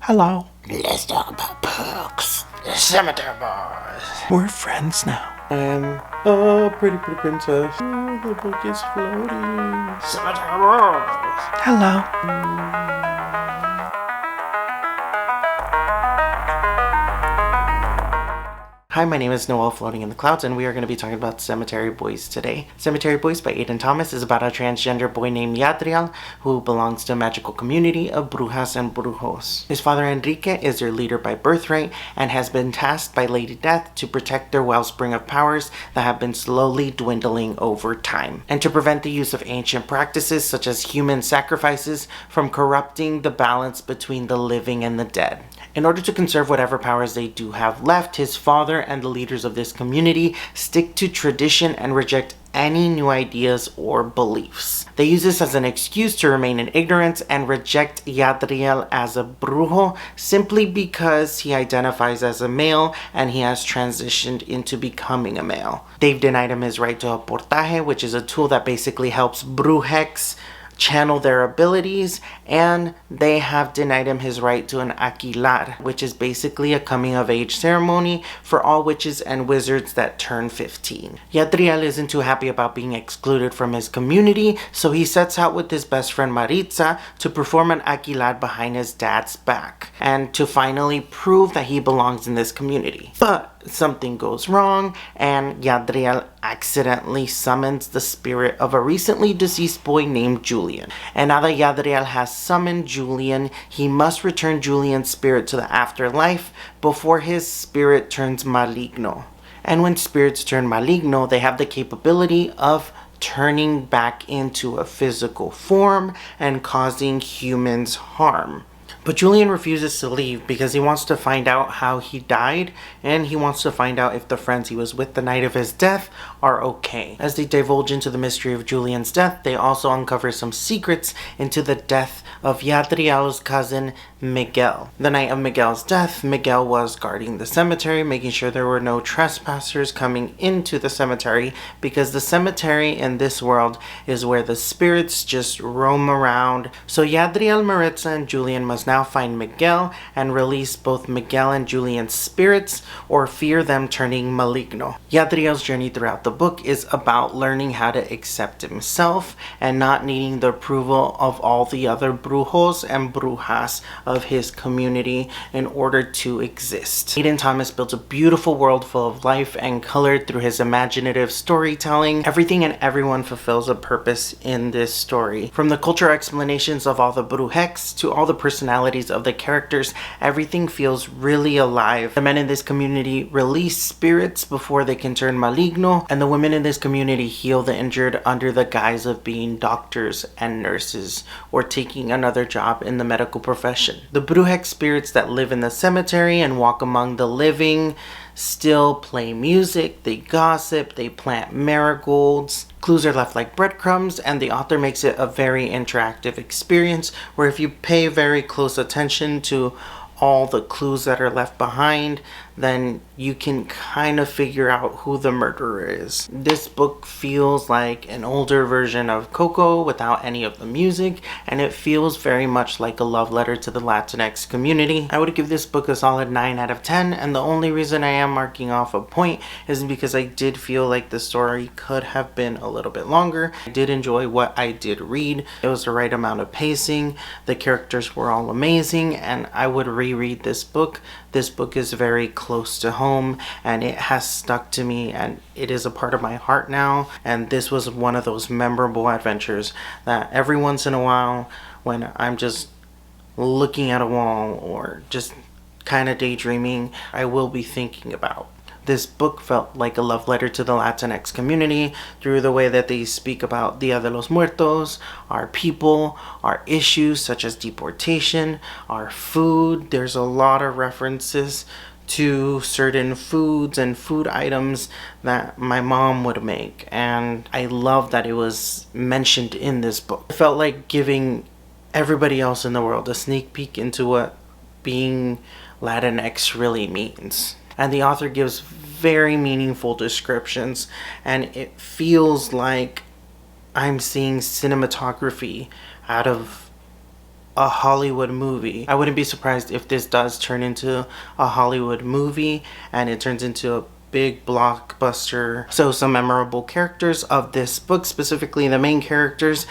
Hello. Let's talk about books. The Cemetary Boys. We're friends now. I'm a pretty princess. Oh, the book is floating. Cemetary Boys. Hello. Hi, my name is Noel, floating in the clouds, and we are going to be talking about Cemetary Boys today. Cemetary Boys by Aiden Thomas is about a transgender boy named Yadriel who belongs to a magical community of brujas and brujos. His father Enrique is their leader by birthright and has been tasked by Lady Death to protect their wellspring of powers that have been slowly dwindling over time, and to prevent the use of ancient practices such as human sacrifices from corrupting the balance between the living and the dead. In order to conserve whatever powers they do have left, his father and the leaders of this community stick to tradition and reject any new ideas or beliefs. They use this as an excuse to remain in ignorance and reject Yadriel as a brujo simply because he identifies as a male and he has transitioned into becoming a male. They've denied him his right to a portaje, which is a tool that basically helps brujex channel their abilities, and they have denied him his right to an aquilar, which is basically a coming of age ceremony for all witches and wizards that turn 15. Yadriel isn't too happy about being excluded from his community, so he sets out with his best friend Maritza to perform an aquilar behind his dad's back and to finally prove that he belongs in this community. But something goes wrong and Yadriel accidentally summons the spirit of a recently deceased boy named Julian. And now that Yadriel has summoned Julian, he must return Julian's spirit to the afterlife before his spirit turns maligno. And when spirits turn maligno, they have the capability of turning back into a physical form and causing humans harm. But Julian refuses to leave because he wants to find out how he died, and he wants to find out if the friends he was with the night of his death are okay. As they divulge into the mystery of Julian's death, they also uncover some secrets into the death of Yadriel's cousin, Miguel. The night of Miguel's death, Miguel was guarding the cemetery, making sure there were no trespassers coming into the cemetery, because the cemetery in this world is where the spirits just roam around. So Yadriel, Maritza, and Julian must now find Miguel and release both Miguel and Julian's spirits, or fear them turning maligno. Yadriel's journey throughout the book is about learning how to accept himself and not needing the approval of all the other brujos and brujas of his community in order to exist. Aiden Thomas built a beautiful world full of life and color through his imaginative storytelling. Everything and everyone fulfills a purpose in this story. From the cultural explanations of all the brujex to all the personalities of the characters, everything feels really alive. The men in this community release spirits before they can turn maligno, and the women in this community heal the injured under the guise of being doctors and nurses or taking another job in the medical profession. The brujex spirits that live in the cemetery and walk among the living still play music, they gossip, they plant marigolds. Clues are left like breadcrumbs, and the author makes it a very interactive experience where if you pay very close attention to all the clues that are left behind, then you can kind of figure out who the murderer is. This book feels like an older version of Coco without any of the music, and it feels very much like a love letter to the Latinx community. I would give this book a solid 9 out of 10, and the only reason I am marking off a point is because I did feel like the story could have been a little bit longer. I did enjoy what I did read. It was the right amount of pacing. The characters were all amazing, and I would reread this book. This book is very close to home, and it has stuck to me, and it is a part of my heart now. And this was one of those memorable adventures that every once in a while, when I'm just looking at a wall or just kind of daydreaming, I will be thinking about. This book felt like a love letter to the Latinx community through the way that they speak about Dia de los Muertos, our people, our issues such as deportation, our food. There's a lot of references to certain foods and food items that my mom would make, and I love that it was mentioned in this book. It felt like giving everybody else in the world a sneak peek into what being Latinx really means. And the author gives very meaningful descriptions, and it feels like I'm seeing cinematography out of a Hollywood movie. I wouldn't be surprised if this does turn into a Hollywood movie and it turns into a big blockbuster. So some memorable characters of this book, specifically the main characters.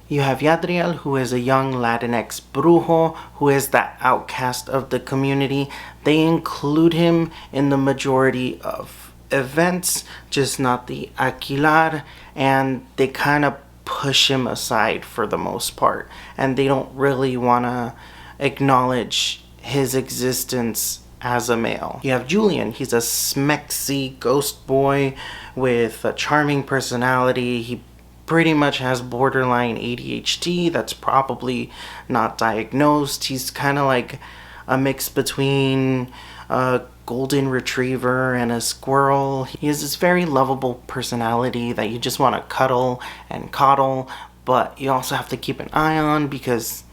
You have Yadriel, who is a young Latinx brujo, who is the outcast of the community. They include him in the majority of events, just not the Aquilar, and they kind of push him aside for the most part, and they don't really want to acknowledge his existence as a male. You have Julian. He's a Smexy ghost boy with a charming personality. He pretty much has borderline ADHD that's probably not diagnosed. He's kind of like a mix between a golden retriever and a squirrel. He has this very lovable personality that you just want to cuddle and coddle, but you also have to keep an eye on because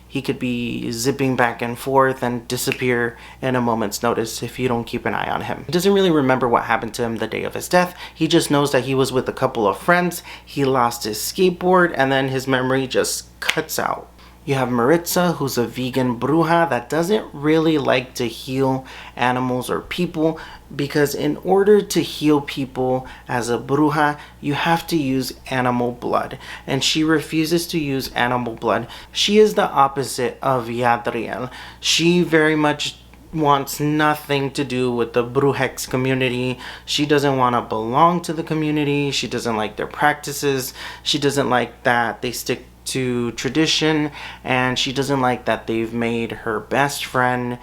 he could be zipping back and forth and disappear in a moment's notice if you don't keep an eye on him. He doesn't really remember what happened to him the day of his death. He just knows that he was with a couple of friends, he lost his skateboard, and then his memory just cuts out. You have Maritza, who's a vegan bruja that doesn't really like to heal animals or people, because in order to heal people as a bruja, you have to use animal blood, and she refuses to use animal blood. She is the opposite of Yadriel. She very much wants nothing to do with the Brujex community. She doesn't want to belong to the community. She doesn't like their practices. She doesn't like that they stick to tradition, and she doesn't like that they've made her best friend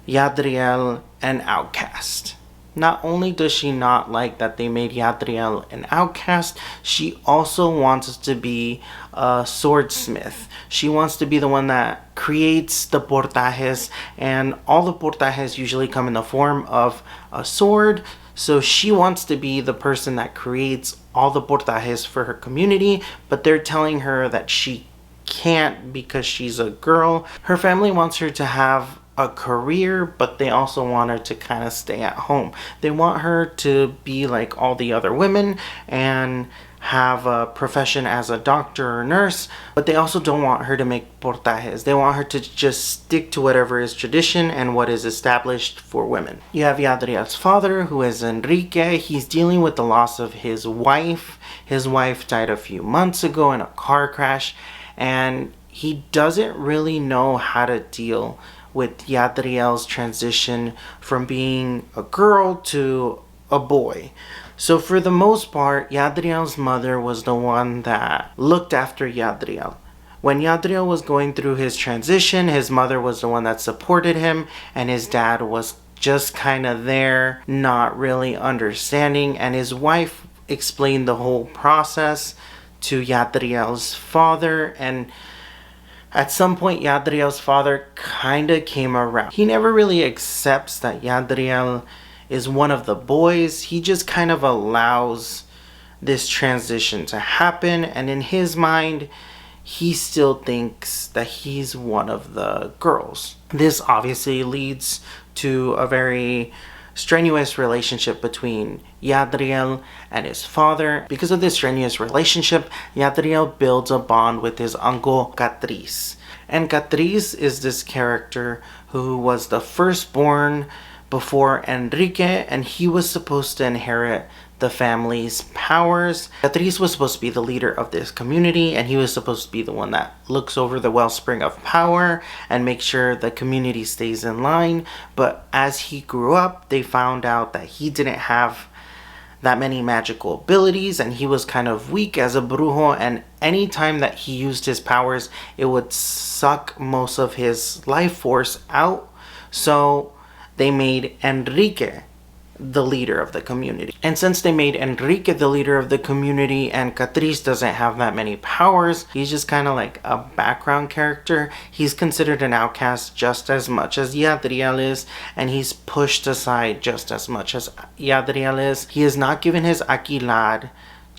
Yadriel an outcast. Not only does she not like that they made Yadriel an outcast, she also wants to be a swordsmith. She wants to be the one that creates the portajes, and all the portajes usually come in the form of a sword. So she wants to be the person that creates all the portajes for her community, but they're telling her that she can't because she's a girl. Her family wants her to have a career, but they also want her to kind of stay at home. They want her to be like all the other women and have a profession as a doctor or nurse, but they also don't want her to make portajes. They want her to just stick to whatever is tradition and what is established for women. You have Yadriel's father, who is Enrique. He's dealing with the loss of his wife. His wife died a few months ago in a car crash, and he doesn't really know how to deal with Yadriel's transition from being a girl to a boy. So for the most part, Yadriel's mother was the one that looked after Yadriel. When Yadriel was going through his transition, his mother was the one that supported him, and his dad was just kind of there, not really understanding, and his wife explained the whole process to Yadriel's father, and at some point Yadriel's father kind of came around. He never really accepts that Yadriel is one of the boys. He just kind of allows this transition to happen, and in his mind he still thinks that he's one of the girls. This obviously leads to a very strenuous relationship between Yadriel and his father. Because of this strenuous relationship, Yadriel builds a bond with his uncle Catrice. And Catrice is this character who was the firstborn before Enrique, and he was supposed to inherit the family's powers. Catrice was supposed to be the leader of this community, and he was supposed to be the one that looks over the wellspring of power and makes sure the community stays in line. But as he grew up, they found out that he didn't have that many magical abilities, and he was kind of weak as a brujo, and anytime that he used his powers, it would suck most of his life force out. So they made Enrique the leader of the community. And since they made Enrique the leader of the community and Catrice doesn't have that many powers, he's just kind of like a background character. He's considered an outcast just as much as Yadriel is, and he's pushed aside just as much as Yadriel is. He is not given his Aquilad,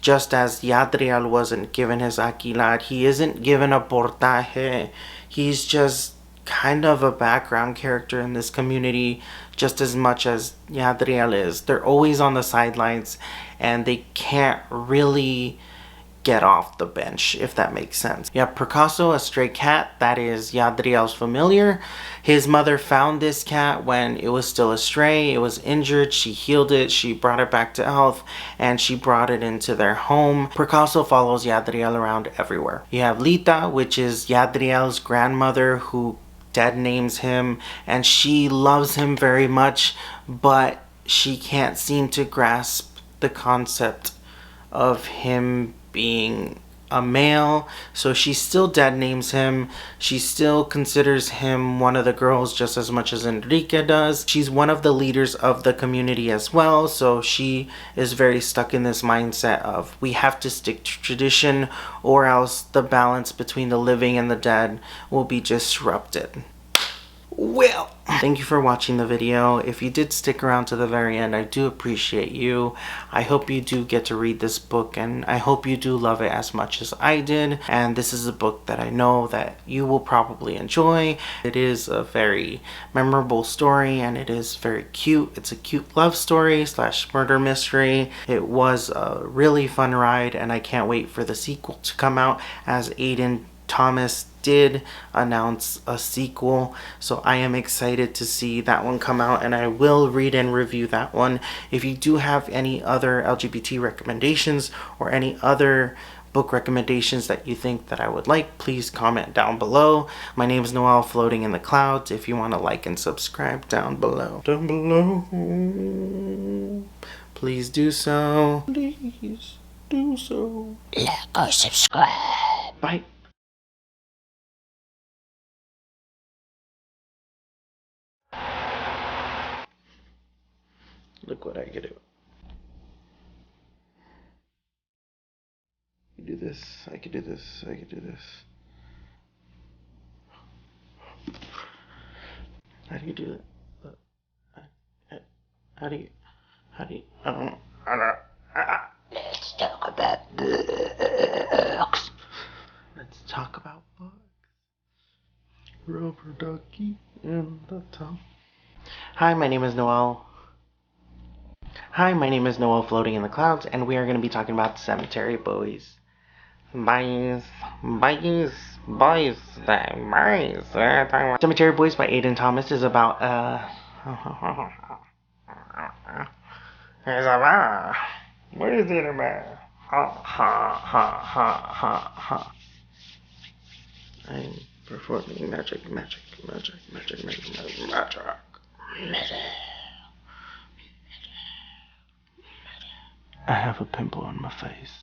just as Yadriel wasn't given his Aquilad. He isn't given a portaje. He's just kind of a background character in this community just as much as Yadriel is. They're always on the sidelines, and they can't really get off the bench, if that makes sense. You have Picasso, a stray cat that is Yadriel's familiar. His mother found this cat when it was still a stray. It was injured. She healed it. She brought it back to health, and she brought it into their home. Picasso follows Yadriel around everywhere. You have Lita, which is Yadriel's grandmother, who dead names him, and she loves him very much, but she can't seem to grasp the concept of him being a male, so she still dead names him. She still considers him one of the girls just as much as Enrique does. She's one of the leaders of the community as well, so she is very stuck in this mindset of we have to stick to tradition or else the balance between the living and the dead will be disrupted. Well, thank you for watching the video. If you did stick around to the very end, I do appreciate you. I hope you do get to read this book, and I hope you do love it as much as I did. And this is a book that I know that you will probably enjoy. It is a very memorable story, and it is very cute. It's a cute love story / murder mystery. It was a really fun ride, and I can't wait for the sequel to come out, as Aiden Thomas did announce a sequel, so I am excited to see that one come out, and I will read and review that one. If you do have any other LGBT recommendations or any other book recommendations that you think that I would like, please comment down below. My name is Noel, floating in the clouds. If you want to like and subscribe down below, please do so. Please do so. Like or subscribe. Bye. Look what I could do. I could do this, I could do this, I could do this. How do you do it? How do you, I don't know. Let's talk about books. Let's talk about books. Rubber ducky in the tub. Hi, my name is Noel. Hi, my name is Noel, floating in the clouds, and we are going to be talking about Cemetary Boys. Boys. Cemetary Boys by Aiden Thomas is about what is it about? I'm performing magic. I have a pimple on my face.